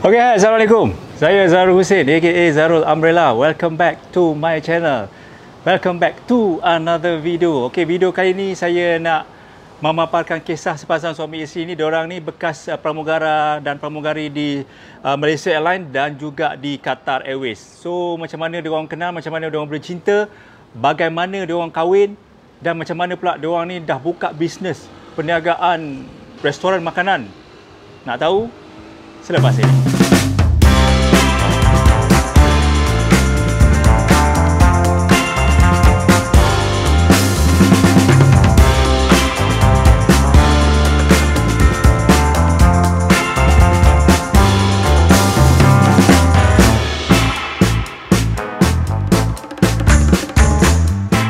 Okay, hai, Assalamualaikum. Saya Zarul Hussein, aka Zarul Umbrella. Welcome back to my channel. Welcome back to another video. Okay, video kali ini saya nak memaparkan kisah sepasang suami isteri ni. Diorang ni bekas pramugara dan pramugari di Malaysia Airlines dan juga di Qatar Airways. So, macam mana diorang kenal, macam mana diorang bercinta, bagaimana diorang kahwin dan macam mana pula diorang ni dah buka bisnes perniagaan restoran makanan. Nak tahu? Selepas ini.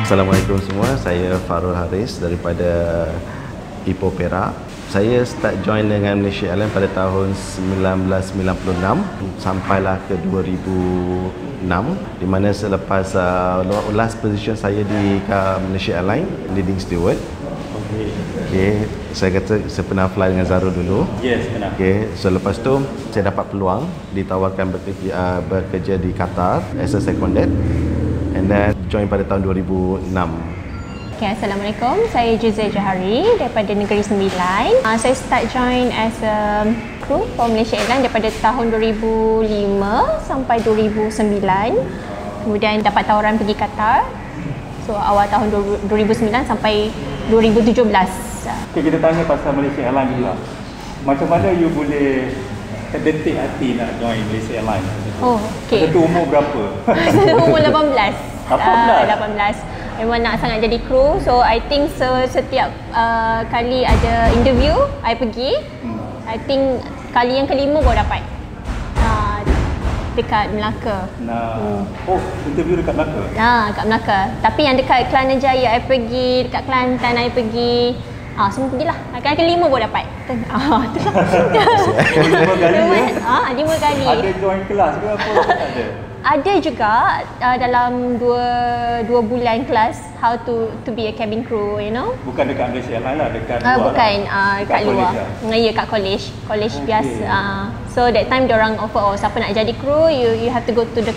Assalamualaikum semua, saya Farul Haris daripada Ipoh Perak. Saya start join dengan Malaysia Airlines pada tahun 1996 sampailah ke 2006, di mana selepas last position saya di Malaysia Airlines leading steward. Okay, saya kata saya pernah fly dengan Zarul dulu. Yes, pernah. Okay, so lepas tu saya dapat peluang ditawarkan bekerja di Qatar as a seconded, and then join pada tahun 2006. Okay, Assalamualaikum. Saya Juzai Johari daripada Negeri Sembilan. Saya start join as a crew for Malaysia Airlines daripada tahun 2005 sampai 2009. Kemudian dapat tawaran pergi Qatar. So awal tahun 2009 sampai 2017. Okay, kita tanya pasal Malaysia Airlines pula. Macam mana you boleh terdetik hati nak join Malaysia Airlines? Oh, okay. Itu umur berapa? Umur 18. 18? Memang nak sangat jadi kru. So I think setiap kali ada interview I pergi, I think kali yang kelima baru dapat dekat Melaka. Oh, interview dekat Melaka? Dekat Melaka. Tapi yang dekat Kelana Jaya I pergi, dekat Kelantan I pergi, semua pergilah. Kali kelima baru dapat. Itulah. 5 kali ya? 5 kali. Ada join kelas ke apa? Tak ada? Ada juga dalam 2 bulan kelas how to be a cabin crew, you know. Bukan dekat Malaysia Airlines lah, dekat luar. Bukan, dekat luar. Ya, kat college biasa. So that time diorang offer, siapa nak jadi crew, you have to go to the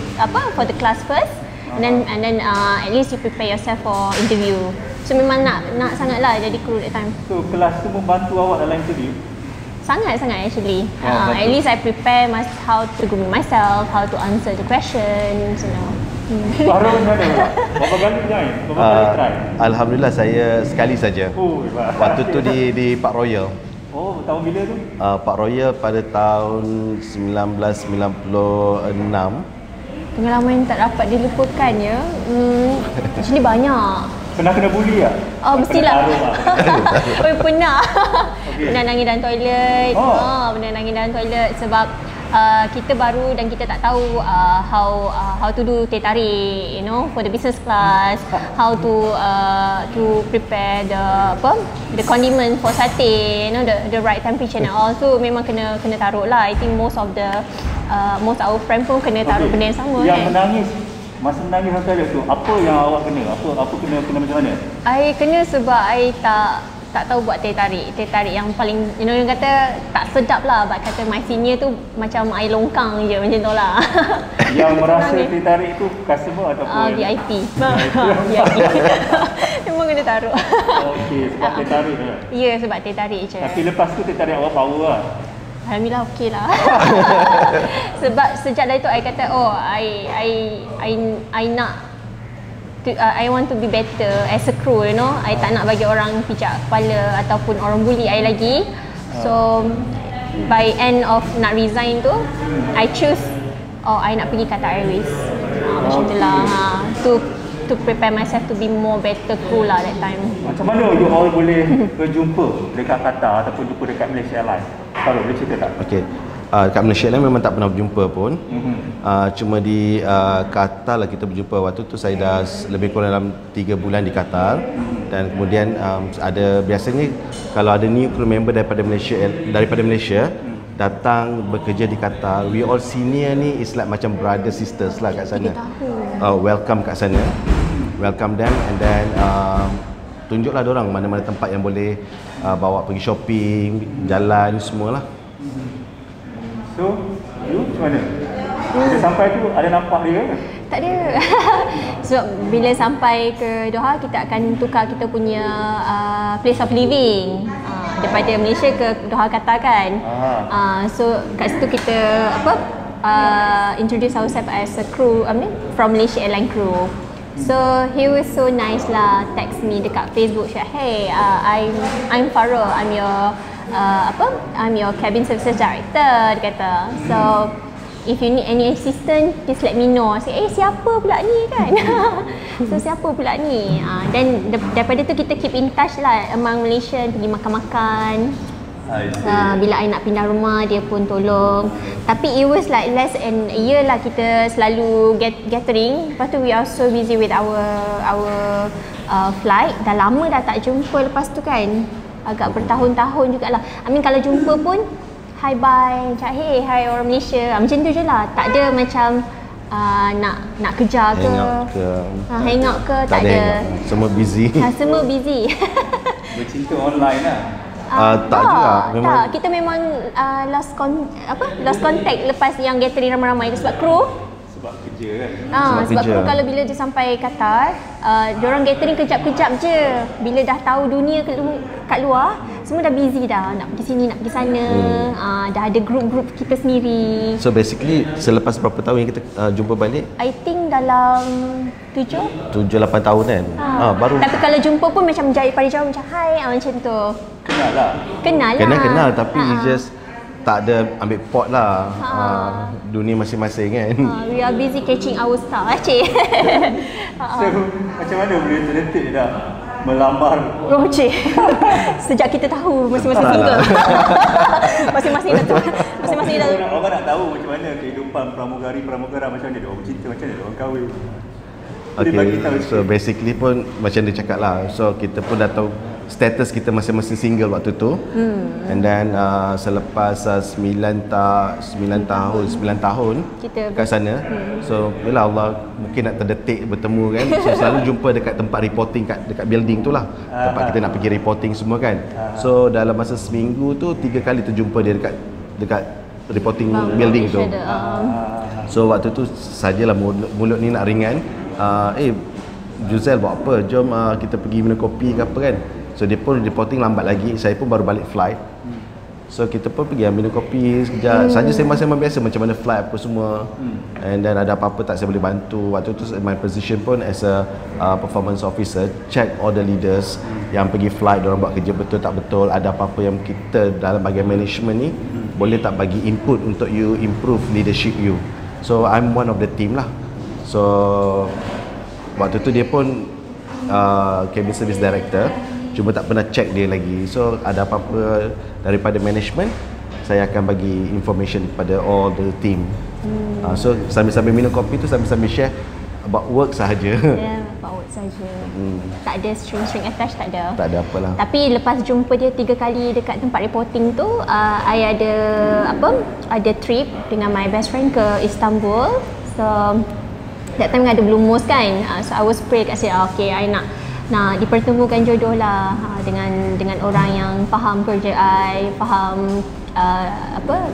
for the class first, and then at least you prepare yourself for interview. So memang nak sangatlah jadi crew that time. So kelas tu membantu awak dalam interview? Sangat actually. At least I prepare how to groom myself, how to answer the questions, you know. Farul macam mana? Berapa kali join? Berapa kali try? Alhamdulillah saya sekali saja. Waktu tu di Park Royal. Oh, tahun bila tu? Park Royal pada tahun 1996. Pengalaman yang tak dapat dilupakan ya. Macam ni banyak. Pernah kena bully tak? Mestilah. Pernah. Okay. Pernah nangis dalam toilet. Pernah nangis dalam toilet sebab kita baru dan kita tak tahu how to do teh tarik, you know, for the business class, how to prepare the condiment for satay, you know, the right temperature and all. So memang kena taruh lah. I think most our friend pun kena taruh benda yang sama. Yang menangis, masa menangis dalam toilet tu, apa yang awak kena? Apa kena macam mana? I kena sebab I tak tahu buat teh tarik yang paling, you know, yang kata tak sedap lah. Kata my senior tu macam air longkang je, macam tu lah. Yang merasa teh tarik tu customer ataupun? VIP. VIP. Memang kena taruh. Okey, sebab teh tarik je? Ya, sebab teh tarik je. Tapi lepas tu teh tarik awak power lah? Alhamdulillah okey lah. Sebab sejak dari tu I kata, I want to be better as a crew, you know. I tak nak bagi orang pijak kepala ataupun orang bully I lagi. So by end of nak resign tu, I choose I nak pergi Qatar Airways. Macam tu lah. To prepare myself to be more better crew lah that time. Macam mana you all boleh berjumpa dekat Qatar ataupun jumpa dekat Malaysia Airlines? Kalau boleh cerita tak? Okey. Kat Malaysia Airlines memang tak pernah berjumpa pun. Cuma di Qatar lah kita berjumpa. Waktu tu saya dah lebih kurang dalam 3 bulan di Qatar. Dan kemudian ada biasanya kalau ada new crew member daripada Malaysia datang bekerja di Qatar, we all senior ni is like macam brother sisters lah kat sana. Welcome kat sana. Welcome them, and then tunjuklah diorang mana-mana tempat yang boleh bawa pergi shopping, jalan, semualah. So, You macam mana? Bila sampai tu ada nampak dia ke? Tak ada. So bila sampai ke Doha, kita akan tukar kita punya place of living daripada Malaysia ke Doha, Qatar kan. So kat situ kita introduce ourselves as a crew, from Malaysia Airline crew. So he was so nice lah, text me dekat Facebook, hey, I'm Farul, I'm your cabin services director, dia kata. So if you need any assistance, please let me know. Saya siapa pula ni kan? So siapa pula ni? Dan daripada tu kita keep in touch lah among Malaysian, pergi makan-makan. Bila I nak pindah rumah, dia pun tolong. Tapi it was like less than a year lah kita selalu gathering. Lepas tu we are so busy with our flight. Dah lama dah tak jumpa lepas tu kan. Agak bertahun-tahun jugalah. Kalau jumpa pun hi bye, macam hey hi orang Malaysia, macam tu je lah. Tak ada macam nak kejar ke, hang out ke, tak ada. Semua busy. Semua busy. Bercinta online lah. Tak juga. Memang tak, kita memang lost contact lepas yang gathering ramai-ramai sebab kru. Sebab kerja kan. Sebab kru kalau bila dia sampai Qatar, diorang gathering kejap-kejap je. Bila dah tahu dunia kat luar, semua dah busy dah, nak pergi sini, nak pergi sana. Dah ada grup-grup kita sendiri. So basically selepas berapa tahun yang kita jumpa balik? I think dalam 7-8 tahun kan. Baru. Tapi kalau jumpa pun macam pada jauh macam hi, macam tu. Kenal lah. Kenal tapi just tak ada ambil pot lah. Dunia masing-masing kan. We are busy catching our star, cik. So macam mana boleh terdetik dah melamar? Oh cik, sejak kita tahu masing-masing single. Masing-masing dah tahu. Masing-masing dah. Orang nak tahu macam mana kehidupan pramugara macam mana dia orang bercinta, macam mana dia orang kahwin. Okay, so basically pun macam dia cakap lah. So kita pun dah tahu status kita masing-masing single waktu tu. And then selepas 9 tahun kita kat sana. So bila Allah mungkin nak terdetik bertemu kan. So selalu jumpa dekat tempat reporting dekat building tu lah. Tempat kita nak pergi reporting semua kan. So dalam masa seminggu tu 3 kali terjumpa dia dekat reporting building tu. So waktu tu sajalah mulut ni nak ringan. Juzel buat apa? Jom kita pergi minum kopi ke apa kan. So dia pun reporting lambat lagi. Saya pun baru balik flight. So kita pun pergi minum kopi sekejap. Saja sembang-sembang biasa macam mana flight apa semua. And then ada apa-apa tak saya boleh bantu. Waktu tu my position pun as a performance officer, check all the leaders yang pergi flight, diorang buat kerja betul tak betul. Ada apa-apa yang kita dalam bahagian management ni boleh tak bagi input untuk you improve leadership you. So I'm one of the team lah. So waktu tu dia pun cabin service director, cuma tak pernah check dia lagi. So ada apa-apa daripada management, saya akan bagi information kepada all the team. So sambil-sambil minum kopi tu sambil-sambil share about work sahaja. About work sahaja. Tak ada string attach, tak ada. Tak ada apalah. Tapi lepas jumpa dia 3 kali dekat tempat reporting tu, I ada trip dengan my best friend ke Istanbul. So that time ada Blue Moose kan. So I was pray kat sini, okay, I nak dipertemukan jodoh lah dengan orang yang faham kerja I, faham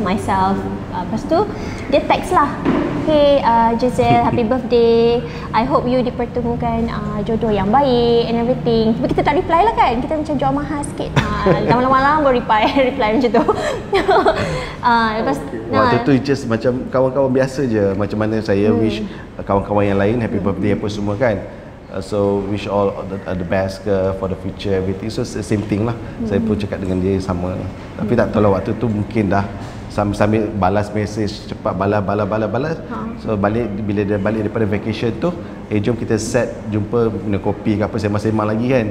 myself. Lepas tu dia text lah, hey Giselle, happy birthday, I hope you dipertemukan jodoh yang baik and everything. Tapi kita tak reply lah kan, kita macam jual mahal sikit. Lama-lama baru reply macam tu. Lepas waktu tu just macam kawan-kawan biasa je. Macam mana saya wish kawan-kawan yang lain happy birthday apa semua kan. So wish all the best for the future everything. So same thing lah. Saya pun cakap dengan dia sama lah. Tapi tak tahu lah waktu tu mungkin dah sambil balas message cepat balas. So bila dia balik daripada vacation tu, jom kita set jumpa minum kopi ke apa, sembang-sembang lagi kan.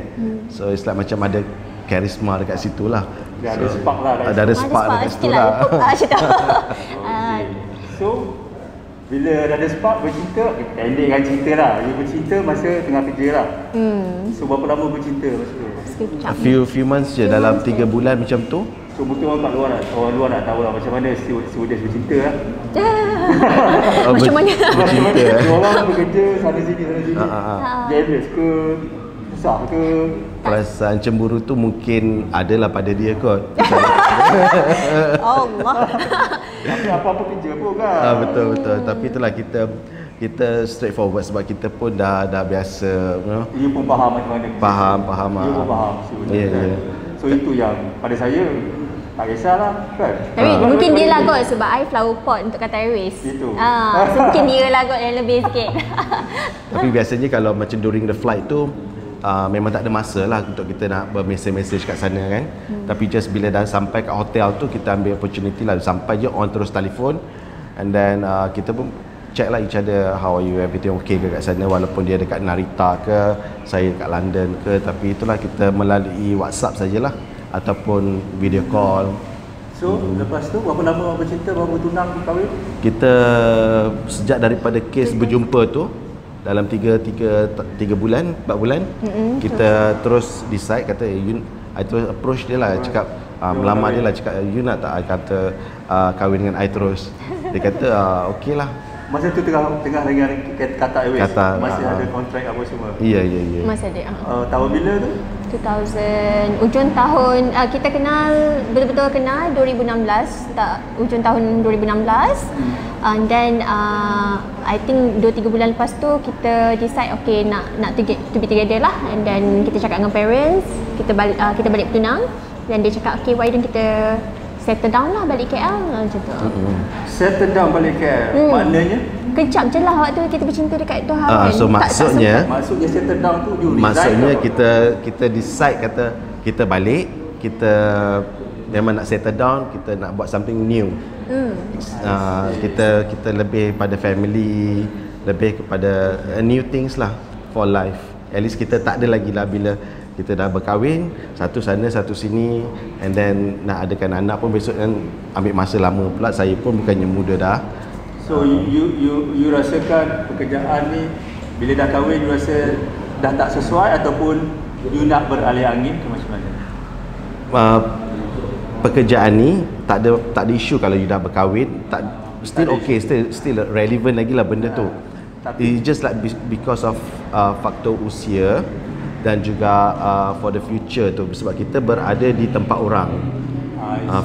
So it's like macam ada karisma dekat situ lah. Ada spark lah. Ada spark dekat situ lah. So bila ada spark bercinta, pendekkan cerita lah. Dia bercinta masa tengah kerja lah. So berapa lama bercinta masa tu? A few months je, dalam 3 bulan macam tu. So mungkin orang luar nak tahu lah macam mana stewardess bercinta lah. Macam mana? Bercinta. Orang bekerja sana sini. Jealous ke? Susah ke? perasaan cemburu tu mungkin adalah pada dia kot. Allah. Tapi apa-apa kerja pun kan. Betul. Tapi itulah kita straightforward sebab kita pun dah biasa, you know. Dia pun faham macam mana. Faham. Dia pun faham sebenarnya. Ya. So itu yang pada saya tak kisahlah kan. Tapi mungkin dia lah kot sebab I flower pot untuk Qatar Airways. Itu. So mungkin dia lah kot yang lebih sikit. Tapi biasanya kalau macam during the flight tu memang tak ada masa lah untuk kita nak bermesej-mesej kat sana kan. Tapi just bila dah sampai kat hotel tu, kita ambil opportunity lah, sampai je on terus telefon, and then kita pun check lah each other, how are you, everything okay ke kat sana, walaupun dia dekat Narita ke, saya dekat London ke. Tapi itulah, kita melalui WhatsApp sajalah ataupun video call. So lepas tu berapa lama bercinta, berapa tunang kahwin? Kita sejak daripada kes berjumpa tu, dalam 3 bulan, 4 bulan, kita terus decide, kata I terus approach dia lah, cakap melamar dia lah, cakap you nak tak I kata kahwin dengan I terus. Dia kata okey lah. Masa tu tengah lagi Qatar Airways, masih ada kontrak apa semua? Ya. Masih ada. Tahun bila tu? 2000, ujung tahun, kita kenal, betul-betul kenal 2016, ujung tahun 2016. And then I think 2-3 bulan lepas tu kita decide okay nak to be together lah. And then kita cakap dengan parents, kita balik bertunang, dan dia cakap okay, why don't kita settle down lah balik KL macam tu. Settle down balik KL. Maknanya kejap je lah waktu kita bercinta dekat Doha kan. So maksudnya settle down tu you resign. Maksudnya kita decide, kata kita balik, kita memang nak settle down, kita nak buat something new. Kita lebih pada family, lebih kepada new things lah for life. At least kita tak ada lagi lah bila kita dah berkahwin, satu sana satu sini, and then nak adakan anak pun besok kan ambil masa lama pula. Saya pun bukannya muda dah. So you rasakan pekerjaan ni bila dah kahwin, you rasa dah tak sesuai ataupun you nak beralih angin ke macam mana? Pekerjaan ni tak ada isu kalau you dah berkahwin, still okay, still relevant lagi lah benda tu. It's just like because of faktor usia dan juga for the future tu, sebab kita berada di tempat orang.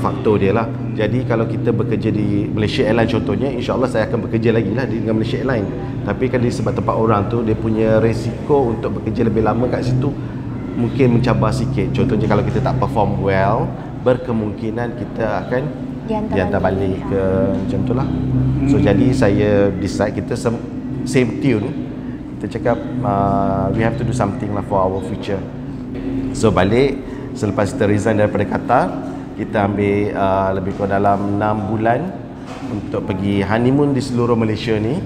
Faktor dia lah. Jadi kalau kita bekerja di Malaysia Airlines contohnya, insyaAllah saya akan bekerja lagi lah dengan Malaysia Airlines. Tapi kan sebab tempat orang tu, dia punya resiko untuk bekerja lebih lama kat situ mungkin mencabar sikit. Contohnya kalau kita tak perform well, berkemungkinan kita akan dihantar balik ke macam tu lah. So jadi saya decide, kita same tune, kita cakap we have to do something lah for our future. So balik, selepas kita resign daripada Qatar, kita ambil lebih kurang dalam 6 bulan untuk pergi honeymoon di seluruh Malaysia ni.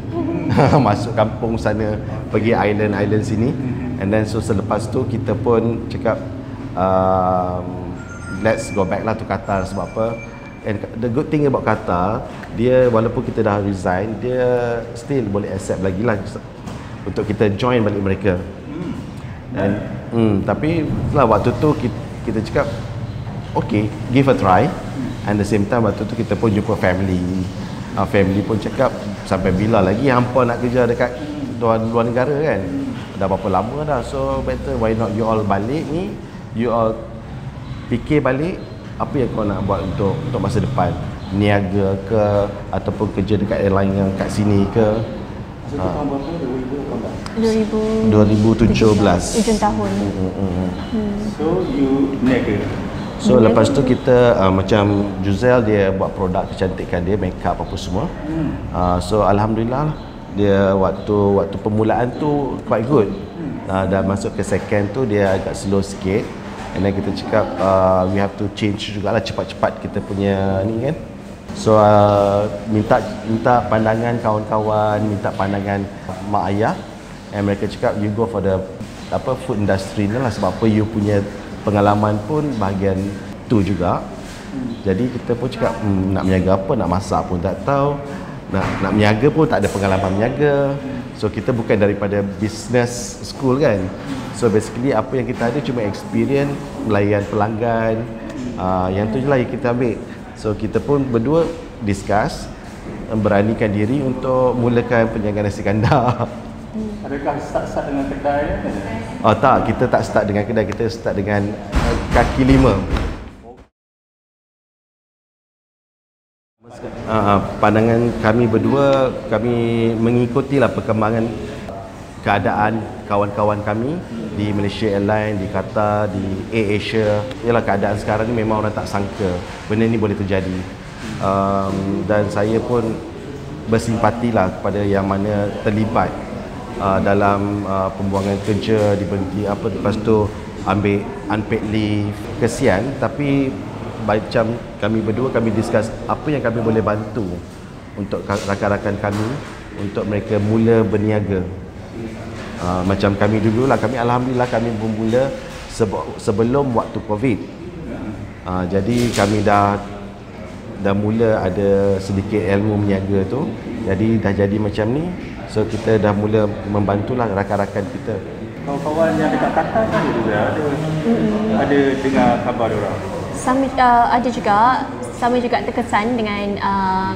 Masuk kampung sana, pergi island sini. And then so selepas tu kita pun cakap let's go back lah to Qatar. Sebab apa? And the good thing about Qatar, dia walaupun kita dah resign, dia still boleh accept lagi lah untuk kita join balik mereka. And tapi setelah waktu tu kita cakap okay, give a try. And the same time waktu tu kita pun jumpa family. Family pun cakap, sampai bila lagi hampa nak kerja dekat luar negara kan? Dah berapa lama dah, so better why not you all balik ni, you all fikir balik apa yang kau nak buat untuk masa depan, niaga ke ataupun kerja dekat airline yang kat sini ke. Masa tu tahun berapa? 2017 ujung tahun. So you niaga. So lepas tu kita macam Juzel, dia buat produk kecantikan dia, make up apa semua. So alhamdulillah dia waktu permulaan tu quite good. Dah masuk ke second tu dia agak slow sikit. And then kita cakap we have to change jugalah cepat-cepat kita punya ni kan. So minta pandangan kawan-kawan, minta pandangan mak ayah, and mereka cakap you go for the food industry ni lah, sebab apa you punya pengalaman pun bahagian tu juga. Jadi kita pun cakap nak berniaga apa, nak masak pun tak tahu, nak berniaga pun tak ada pengalaman berniaga. So kita bukan daripada business school kan. So basically apa yang kita ada cuma experience melayan pelanggan. Yang tu je lah yang kita ambil. So kita pun berdua discuss, beranikan diri untuk mulakan perniagaan nasi kandar. Adakah start dengan kedai ni? Oh tak, kita tak start dengan kedai, kita start dengan kaki lima. Pandangan kami berdua, kami mengikutilah perkembangan keadaan kawan-kawan kami di Malaysia Airlines, di Qatar, di AirAsia. Ialah keadaan sekarang ni memang orang tak sangka benda ni boleh terjadi. Dan saya pun bersimpatilah kepada yang mana terlibat dalam pembuangan kerja, diberhenti apa, lepas tu ambil unpaid leave. Kesian, tapi macam kami berdua, kami discuss apa yang kami boleh bantu untuk rakan-rakan kami, untuk mereka mula berniaga. Macam kami dulu lah, kami alhamdulillah kami bermula sebelum waktu Covid. Jadi kami dah mula ada sedikit ilmu berniaga tu. Jadi dah jadi macam ni. So kita dah mula membantulah rakan-rakan kita. Kawan-kawan yang dekat Qatar kan ada dengar khabar diorang? Ada juga, sama juga terkesan dengan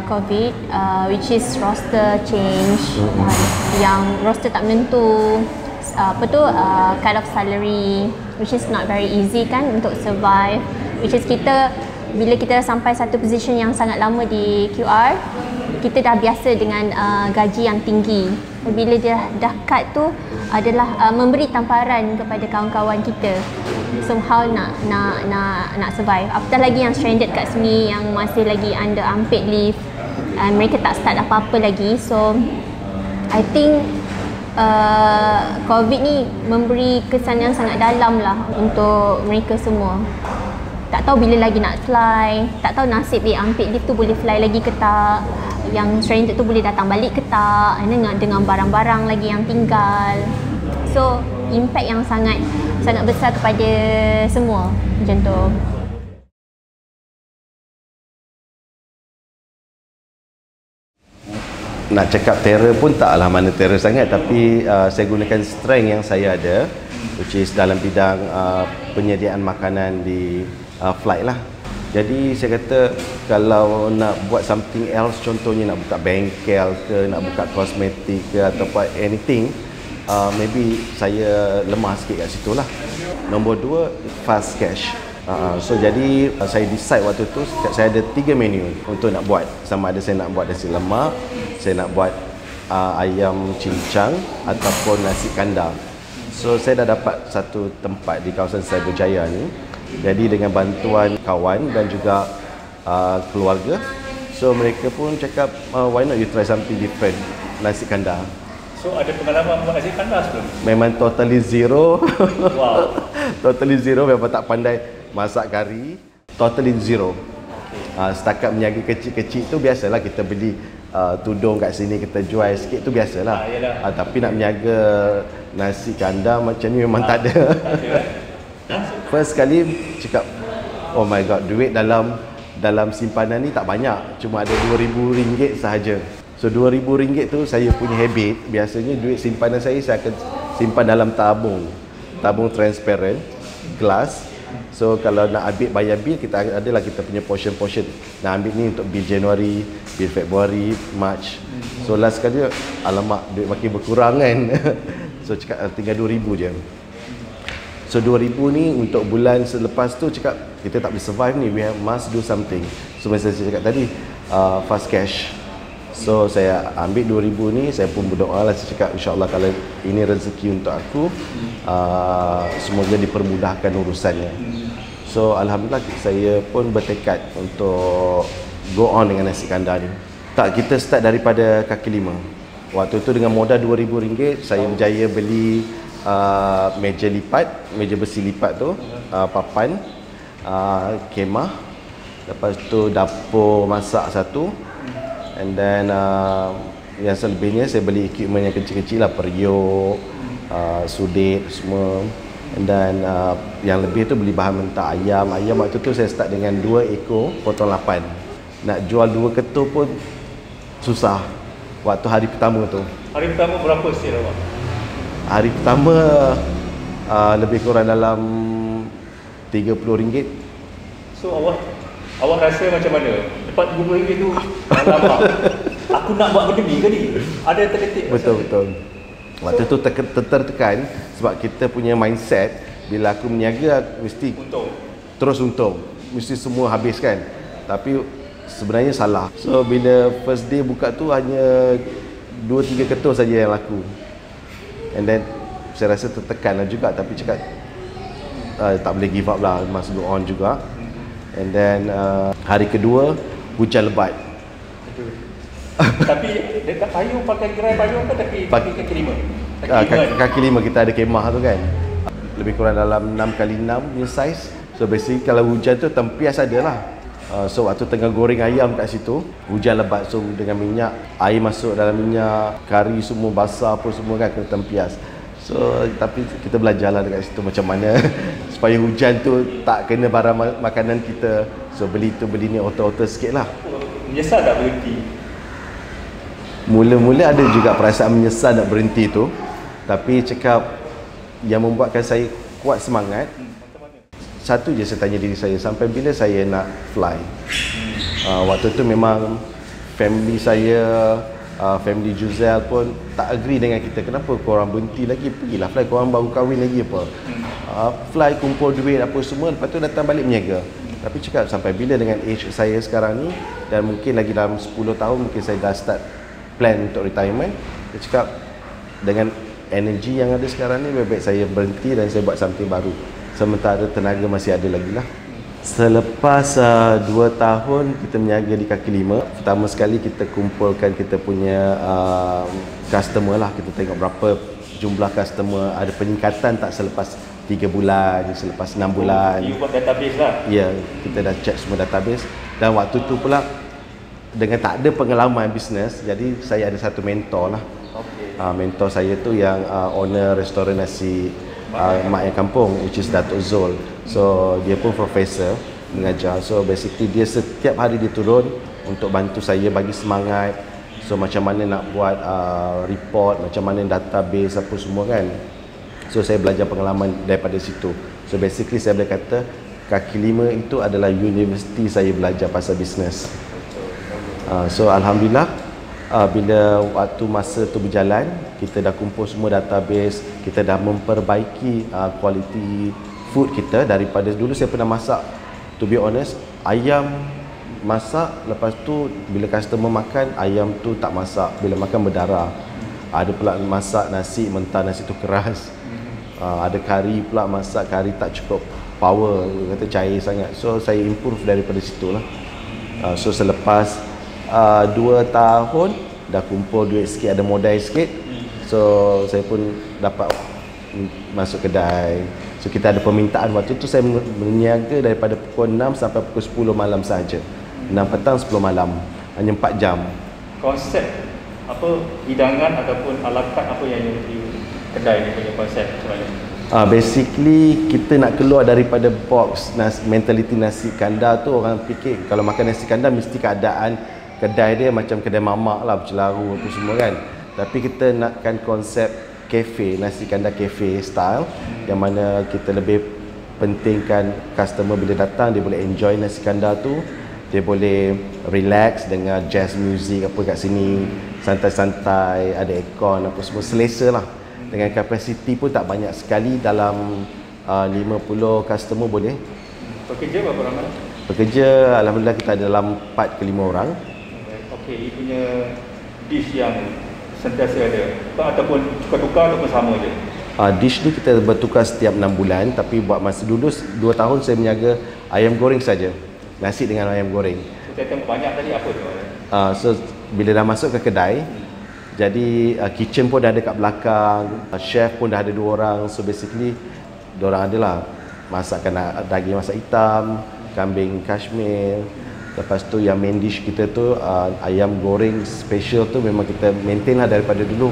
COVID, which is roster change, yang roster tak menentu, cut off salary, which is not very easy kan untuk survive, which is bila kita sampai satu position yang sangat lama di QR, kita dah biasa dengan gaji yang tinggi. Bila dah cut tu adalah memberi tamparan kepada kawan-kawan kita somehow nak survive. Apatah lagi yang stranded kat sini, yang masih lagi under unpaid leave, mereka tak start apa-apa lagi. So I think COVID ni memberi kesan yang sangat dalam lah untuk mereka semua. Tak tahu bila lagi nak fly, tak tahu nasib unpaid leave tu boleh fly lagi ke tak, yang stranded tu boleh datang balik ke tak, dengan barang-barang lagi yang tinggal. So impact yang sangat besar kepada semua macam tu. Nak cakap terror pun taklah mana terror sangat, tapi saya gunakan strength yang saya ada, which is dalam bidang penyediaan makanan di flight lah. Jadi saya kata kalau nak buat something else, contohnya nak buka bengkel ke, nak buka kosmetik ke, atau anything, maybe saya lemah sikit kat situ lah. Nombor 2, fast cash. So jadi saya decide waktu tu saya ada 3 menu untuk nak buat. Sama ada saya nak buat nasi lemak, saya nak buat ayam cincang ataupun nasi kandar. So saya dah dapat satu tempat di kawasan Cyberjaya ni. Jadi dengan bantuan kawan dan juga keluarga, so mereka pun cakap why not you try something different, nasi kandar. So ada pengalaman buat nasi kandar sebelum? Memang totally zero. Wow. Totally zero, memang tak pandai masak kari. Totally zero. Setakat berniaga kecil-kecil tu biasalah, kita beli tudung kat sini kita jual sikit tu biasalah. Tapi nak berniaga nasi kandar macam ni memang tak ada. First kali cakap, oh my god, duit dalam simpanan ni tak banyak, cuma ada RM2,000 sahaja. So RM2,000 tu saya punya habit, biasanya duit simpanan saya akan simpan dalam tabung transparent, glass. So kalau nak bayar bil, kita adalah kita punya portion. Nak ambil ni untuk bil Januari, bil Februari, March. So last kali, alamak, duit makin berkurang kan. So cakap tinggal RM2,000 je. So 2,000 ni untuk bulan selepas tu cakap kita tak boleh survive ni, we must do something. So macam saya cakap tadi, fast cash. So saya ambil 2,000 ni, saya pun berdoa lah, saya cakap insyaAllah kalau ini rezeki untuk aku, semoga dipermudahkan urusannya. So alhamdulillah saya pun bertekad untuk go on dengan nasi kandar ni. Tak, kita start daripada kaki lima. Waktu tu dengan modal RM2,000 saya berjaya beli meja lipat, meja besi lipat tu, papan, kemah, lepas tu dapur masak satu, and then yang selebihnya saya beli equipment yang kecil-kecil lah, periuk, sudet semua. And then yang lebih tu beli bahan mentah, ayam waktu tu saya start dengan 2 ekor potong 8. Nak jual 2 ketul pun susah waktu hari pertama tu. Hari pertama berapa sale awak? Hari pertama lebih kurang dalam RM30. So awak rasa macam mana? Dapat RM30 tu, alamak, aku nak buat benda ni ke ni? Ada terdetik? Betul. Waktu tu tertekan sebab kita punya mindset bila aku berniaga mesti terus untung, mesti semua habis kan. Tapi sebenarnya salah. So bila first day buka tu hanya 2-3 ketul saja yang laku. And then saya rasa tertekan lah juga, tapi cakap tak boleh give up lah, must go on juga. And then hari kedua hujan lebat. Tapi dekat payung pakai gerai payung ke tapi kaki lima? Kaki lima kita ada kemah tu kan. Lebih kurang dalam 6x6 punya size. So basically kalau hujan tu tempias ada lah. So waktu tengah goreng ayam kat situ, hujan lebat, so dengan minyak, air masuk dalam minyak, kari semua basah apa semua kan, kena tempias. So tapi kita belajarlah dekat situ macam mana supaya hujan tu tak kena barang makanan kita. So beli tu beli ni auto-auto sikit lah. Menyesal tak berhenti? Mula-mula ada juga perasaan menyesal nak berhenti tu. Tapi cakap yang membuatkan saya kuat semangat, satu je saya tanya diri saya, sampai bila saya nak fly? Waktu tu memang family saya, family Juzel pun tak agree dengan kita. Kenapa korang berhenti lagi? Pergilah fly, korang baru kahwin lagi apa? Fly, kumpul duit apa semua, lepas tu datang balik berniaga. Tapi cakap sampai bila dengan age saya sekarang ni, dan mungkin lagi dalam 10 tahun mungkin saya dah start plan untuk retirement. Dia cakap dengan energi yang ada sekarang ni, lebih baik saya berhenti dan saya buat something baru. Sementara tenaga masih ada lagi lah. Selepas 2 tahun kita berniaga di kaki lima, pertama sekali kita kumpulkan kita punya customer lah. Kita tengok berapa jumlah customer, ada peningkatan tak selepas 3 bulan, selepas 6 bulan. You buat database lah? Ya, kita dah check semua database. Dan waktu tu pula dengan tak ada pengalaman bisnes, jadi saya ada satu mentor lah. Mentor saya tu yang owner restoran nasi Mak Ayam Kampung, which is Datuk Zul. So dia pun profesor mengajar. So basically dia setiap hari dia turun untuk bantu saya, bagi semangat. So macam mana nak buat report, macam mana database apa semua kan. So saya belajar pengalaman daripada situ. So basically saya boleh kata kaki lima itu adalah universiti saya belajar pasal bisnes. So alhamdulillah, bila waktu masa tu berjalan, kita dah kumpul semua database, kita dah memperbaiki kualiti food kita. Daripada dulu saya pernah masak, to be honest, ayam masak, lepas tu bila customer makan, ayam tu tak masak, bila makan berdarah. Ada pula masak nasi mentah, nasi tu keras. Ada kari pula masak, kari tak cukup power, kata cair sangat. So saya improve daripada situ lah. So selepas 2 tahun dah kumpul duit sikit, ada modal sikit. So saya pun dapat masuk kedai. So kita ada permintaan. Waktu tu saya berniaga daripada pukul 6 sampai pukul 10 malam saja. 6 petang 10 malam, hanya 4 jam. Konsep apa, hidangan ataupun ala carte apa yang di kedai ni punya konsep macam mana? Basically kita nak keluar daripada box mentality nasi kandar tu. Orang fikir kalau makan nasi kandar mesti keadaan kedai dia macam kedai mamak lah, bercelaru apa semua kan. Tapi kita nakkan konsep cafe, nasi kandar cafe style, yang mana kita lebih pentingkan customer bila datang dia boleh enjoy nasi kandar tu, dia boleh relax dengar jazz music apa kat sini, santai-santai, ada aircon apa semua, selesa lah. Dengan kapasiti pun tak banyak, sekali dalam 50 customer boleh. Pekerja berapa ramai? Pekerja alhamdulillah kita ada dalam 4 ke 5 orang. Okey, ini punya dish yang sentiasa ada ataupun tukar-tukar ataupun sama je? Dish ni kita bertukar setiap 6 bulan. Tapi buat masa dulu 2 tahun saya berniaga ayam goreng saja, nasi dengan ayam goreng. So kita banyak tadi apa tu? So bila dah masuk ke kedai, jadi kitchen pun dah ada kat belakang, chef pun dah ada 2 orang. So basically diorang adalah masakkan daging masak hitam, kambing Kashmir. Lepas tu yang main dish kita tu ayam goreng special tu memang kita maintain lah daripada dulu.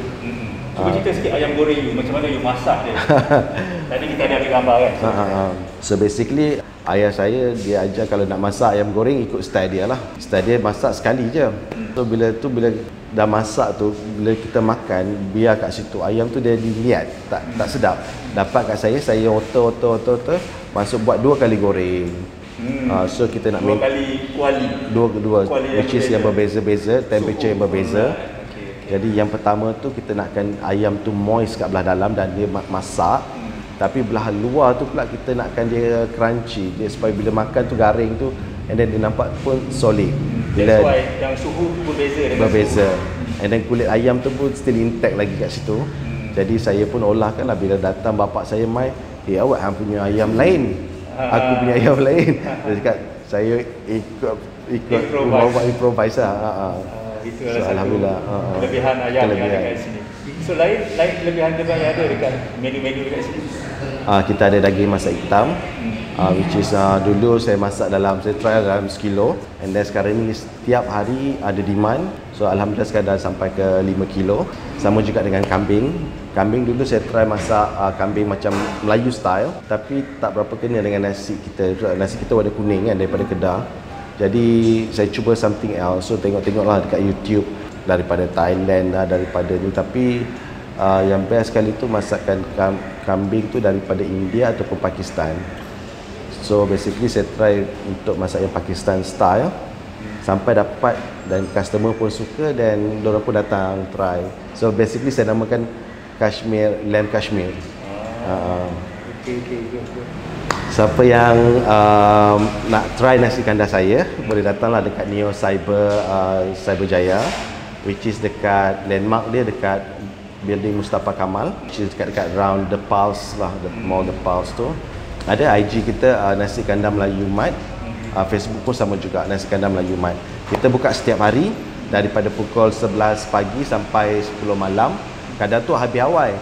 Cuba cerita sikit ayam goreng you, macam mana you masak dia. Tadi kita ada ambil gambar kan? So basically ayah saya dia ajar kalau nak masak ayam goreng ikut style dia lah. Style dia masak sekali je. So bila dah masak tu, bila kita makan, biar kat situ ayam tu dia dilihat tak sedap. Dapat kat saya otor masuk buat 2 kali goreng. So kita nak 2 kali kuali. Dua which is yang berbeza-beza, temperature yang berbeza. Jadi yang pertama tu kita nakkan ayam tu moist kat belah dalam dan dia masak. Tapi belah luar tu pula kita nakkan dia crunchy, dia supaya bila makan tu garing tu, and then dia nampak pun solid. That's why yang suhu berbeza dengan berbeza. And then kulit ayam tu pun still intact lagi kat situ. Jadi saya pun olahkan lah bila datang bapak saya mai, awak hang punya ayam lain. Aku punya ayam lain. Dia cakap saya ikut improvise lah. Itu So, adalah alhamdulillah. kelebihan ayam yang ada kat sini. So lain kelebihan-kelebihan yang ada dekat menu-menu dekat sini. Kita ada daging masak hitam, which is dulu saya masak saya try dalam sekilo, and then sekarang ni setiap hari ada demand. So alhamdulillah sekarang dah sampai ke 5 kilo. Sama juga dengan kambing. Kambing dulu saya try masak kambing macam Melayu style, tapi tak berapa kena dengan nasi kita. Nasi kita warna kuning kan daripada Kedah. Jadi saya cuba something else. So tengok-tengoklah dekat YouTube daripada Thailand lah, daripada ni. Tapi yang best sekali tu masakan kambing tu daripada India ataupun Pakistan. So basically saya try untuk masak yang Pakistan style sampai dapat dan customer pun suka dan diorang pun datang try. So basically saya namakan lamb Kashmir. Okay. Siapa yang nak try nasi kandar saya boleh datanglah dekat Neo Cyberjaya, which is dekat landmark dia dekat building Mustafa Kamal, which is dekat round The Pulse lah, mall The Pulse tu. Ada IG kita Nasi Kandar Melayu Mat. Facebook pun sama juga, Nasi Kandar Melayu Mat. Kita buka setiap hari daripada pukul 11 pagi sampai 10 malam. Kadang tu habis awal.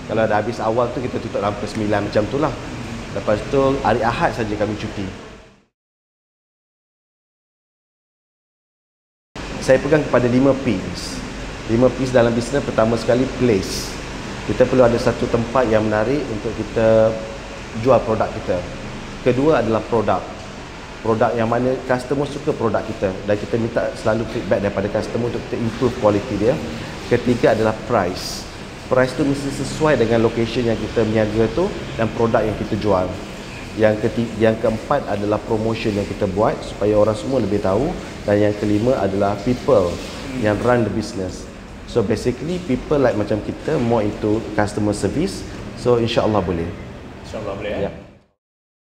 Kalau dah habis awal tu kita tutup dalam pukul 9 macam tu lah. Lepas tu hari Ahad saja kami cuti. Saya pegang kepada 5 P's. 5 P's dalam bisnes. Pertama sekali place. Kita perlu ada satu tempat yang menarik untuk kita jual produk kita. Kedua adalah produk. Produk yang mana customer suka produk kita dan kita minta selalu feedback daripada customer untuk kita improve quality dia. Ketiga adalah price. Price tu mesti sesuai dengan location yang kita berniaga tu dan produk yang kita jual. Yang keempat adalah promotion yang kita buat supaya orang semua lebih tahu, dan yang kelima adalah people yang run the business. So basically people like macam kita more into customer service. So insya-Allah boleh. InsyaAllah boleh. Ya.